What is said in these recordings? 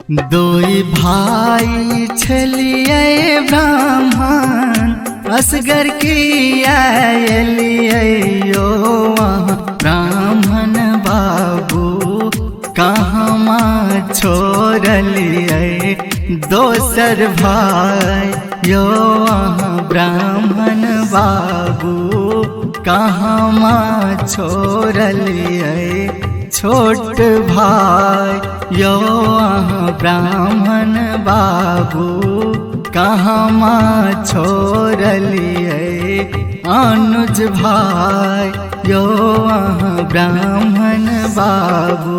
दोई भाई छलिए ब्राह्मण असगर की आयलिए यो ब्राह्मण बाबू कहमा छोड़लिए दोसर भाई यो ब्राह्मण बाबू कहमा छोड़लिए छोट भाई यो ब्राह्मण बाबू कहमा छोड़लिए अनुज भाई यो ब्राह्मण बाबू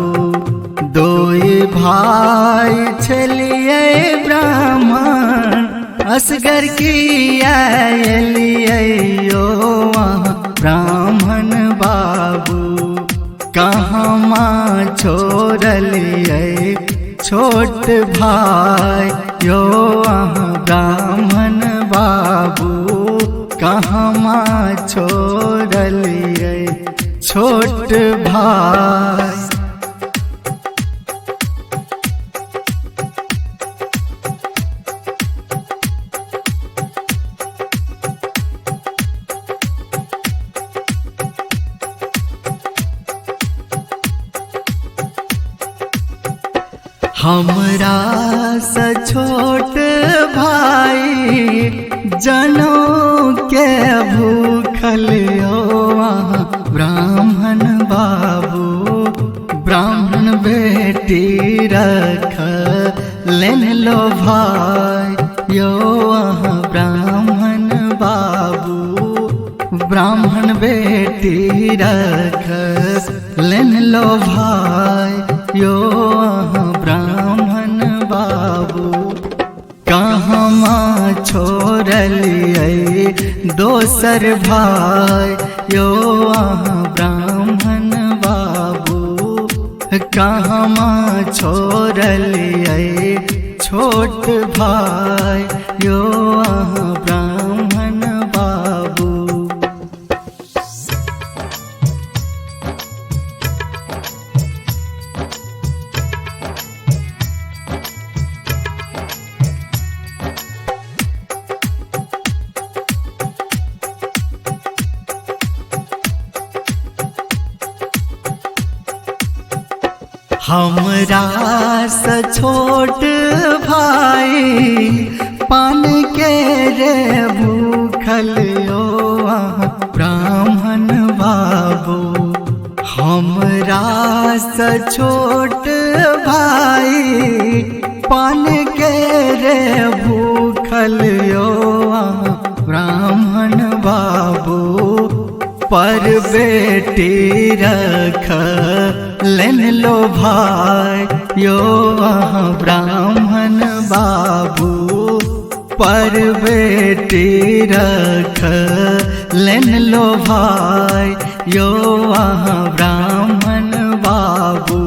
दोई भाई छलिए ब्राह्मण असगर की आयलिए यो ब्राह्मण बाबू कहमा छोड़लिए छोट भाई यो ब्राह्मण बाबू कहमा छोड़लिए छोट भाई। हमरा से छोट भाई जनों के भूखल ब्राह्मण बाबू ब्राह्मण बेटी रख लेन लो भाई यो ब्राह्मण बाबू ब्राह्मण बेटी रख लेन लो भाई यो ब्राह्मण बाबू कहमा छोड़लिए दोसर भाई यो ब्राह्मण बाबू कहमा छोड़लिए छोट भाई यो ब्राह्मण बाबू। हमरा से छोट भाई पान के रे भूखल यो ब्राह्मण बाबू हमरा से छोट भाई पान के रे भूखल यो ब्राह्मण बाबू पर बेटी रख लेन लो भाई यो ब्राह्मण बाबू पर बेटी रख लेन लो भाई यो ब्राह्मण बाबू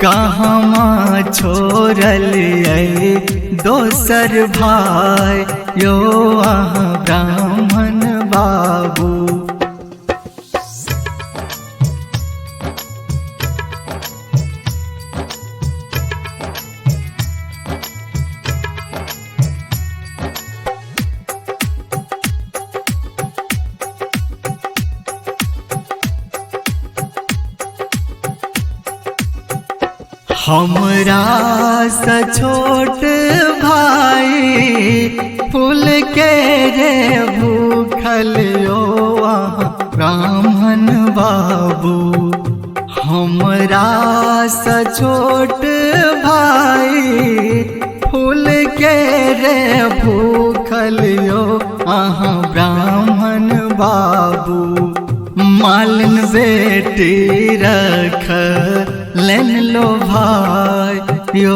कहमा छोड़लिए दोसर भाई यो ब्राह्मण बाबू। हमरा से छोट भाई फूल के रे भूखल यो ब्राह्मण बाबू हमरा से छोट भाई फूल के रे भूखल यो ब्राह्मण बाबू मालिन बेटी रख लेन लो भाई यो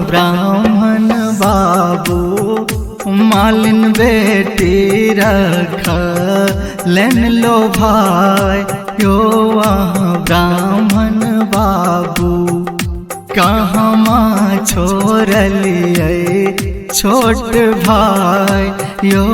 ब्राह्मण बाबू मालिन बेटी रख लेन लो भाई यो ब्राह्मण बाबू कहमा छोड़लिए छोट भाई यो